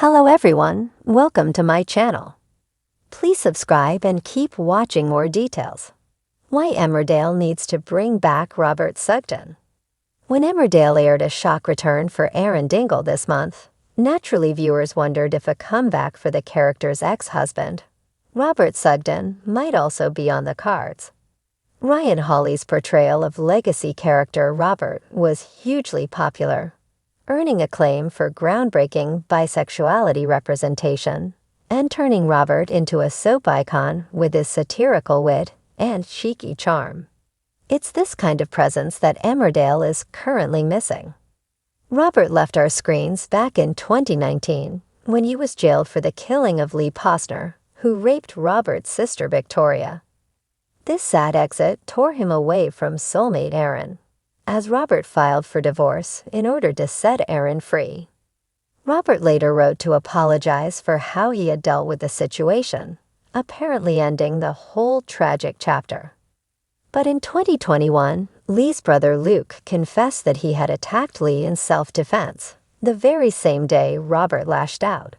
Hello everyone, welcome to my channel. Please subscribe and keep watching more details. Why Emmerdale needs to bring back Robert Sugden. When Emmerdale aired a shock return for Aaron Dingle this month, naturally viewers wondered if a comeback for the character's ex-husband, Robert Sugden, might also be on the cards. Ryan Hawley's portrayal of legacy character Robert was hugely popular, earning acclaim for groundbreaking bisexuality representation and turning Robert into a soap icon with his satirical wit and cheeky charm. It's this kind of presence that Emmerdale is currently missing. Robert left our screens back in 2019 when he was jailed for the killing of Lee Posner, who raped Robert's sister Victoria. This sad exit tore him away from soulmate Aaron, as Robert filed for divorce in order to set Aaron free. Robert later wrote to apologize for how he had dealt with the situation, apparently ending the whole tragic chapter. But in 2021, Lee's brother Luke confessed that he had attacked Lee in self-defense, the very same day Robert lashed out.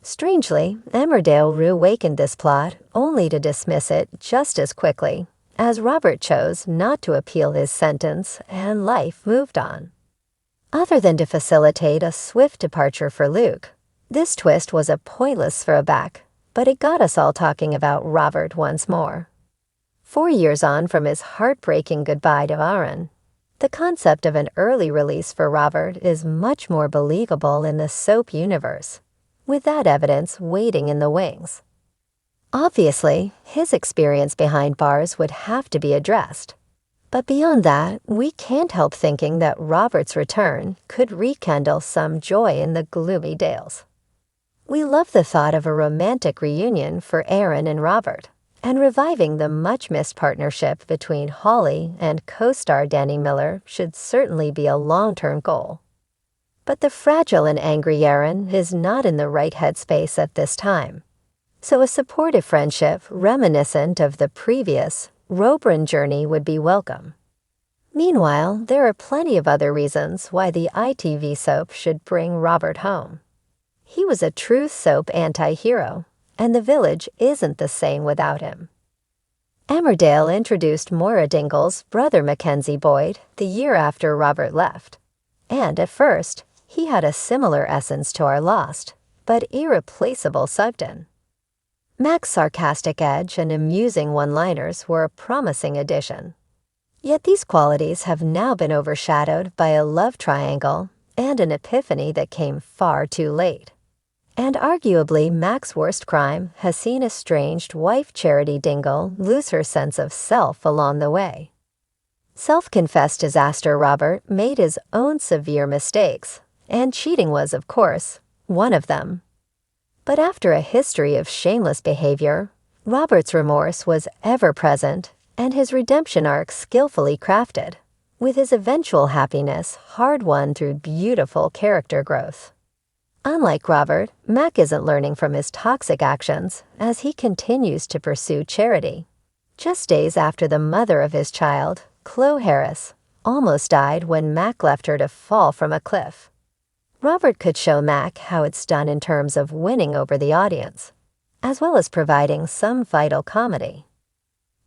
Strangely, Emmerdale reawakened this plot only to dismiss it just as quickly, as Robert chose not to appeal his sentence and life moved on. Other than to facilitate a swift departure for Luke, this twist was a pointless throwback, but it got us all talking about Robert once more. 4 years on from his heartbreaking goodbye to Aaron, the concept of an early release for Robert is much more believable in the soap universe, with that evidence waiting in the wings. Obviously, his experience behind bars would have to be addressed. But beyond that, we can't help thinking that Robert's return could rekindle some joy in the gloomy dales. We love the thought of a romantic reunion for Aaron and Robert, and reviving the much-missed partnership between Hawley and co-star Danny Miller should certainly be a long-term goal. But the fragile and angry Aaron is not in the right headspace at this time. So a supportive friendship reminiscent of the previous Robran journey would be welcome. Meanwhile, there are plenty of other reasons why the ITV soap should bring Robert home. He was a true soap anti-hero, and the village isn't the same without him. Emmerdale introduced Maura Dingle's brother Mackenzie Boyd the year after Robert left, and at first, he had a similar essence to our lost, but irreplaceable Sugden. Mac's sarcastic edge and amusing one-liners were a promising addition. Yet these qualities have now been overshadowed by a love triangle and an epiphany that came far too late. And arguably Mac's worst crime has seen estranged wife Charity Dingle lose her sense of self along the way. Self-confessed disaster Robert made his own severe mistakes, and cheating was, of course, one of them. But after a history of shameless behavior, Robert's remorse was ever-present and his redemption arc skillfully crafted, with his eventual happiness hard-won through beautiful character growth. Unlike Robert, Mac isn't learning from his toxic actions as he continues to pursue Charity. Just days after the mother of his child, Chloe Harris, almost died when Mac left her to fall from a cliff. Robert could show Mac how it's done in terms of winning over the audience, as well as providing some vital comedy.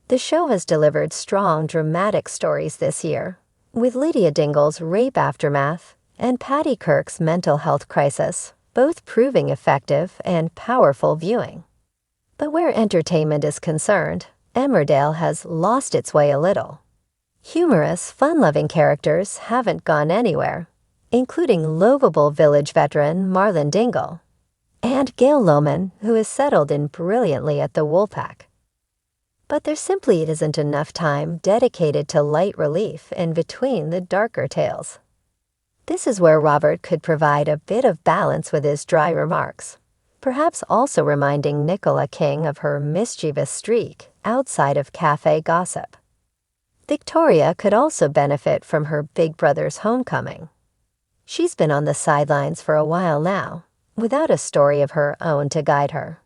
The show has delivered strong, dramatic stories this year, with Lydia Dingle's rape aftermath and Patty Kirk's mental health crisis both proving effective and powerful viewing. But where entertainment is concerned, Emmerdale has lost its way a little. Humorous, fun-loving characters haven't gone anywhere, including lovable village veteran Marlon Dingle, and Gail Lohman, who has settled in brilliantly at the Woolpack. But there simply isn't enough time dedicated to light relief in between the darker tales. This is where Robert could provide a bit of balance with his dry remarks, perhaps also reminding Nicola King of her mischievous streak outside of cafe gossip. Victoria could also benefit from her big brother's homecoming. She's been on the sidelines for a while now, without a story of her own to guide her.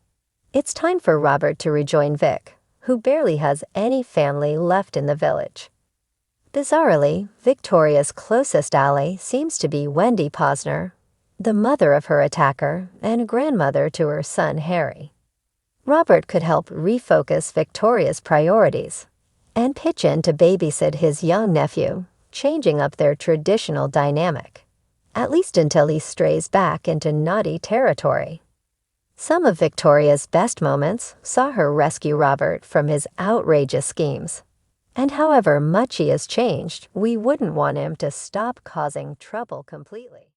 It's time for Robert to rejoin Vic, who barely has any family left in the village. Bizarrely, Victoria's closest ally seems to be Wendy Posner, the mother of her attacker and grandmother to her son Harry. Robert could help refocus Victoria's priorities and pitch in to babysit his young nephew, changing up their traditional dynamic, at least until he strays back into naughty territory. Some of Victoria's best moments saw her rescue Robert from his outrageous schemes. And however much he has changed, we wouldn't want him to stop causing trouble completely.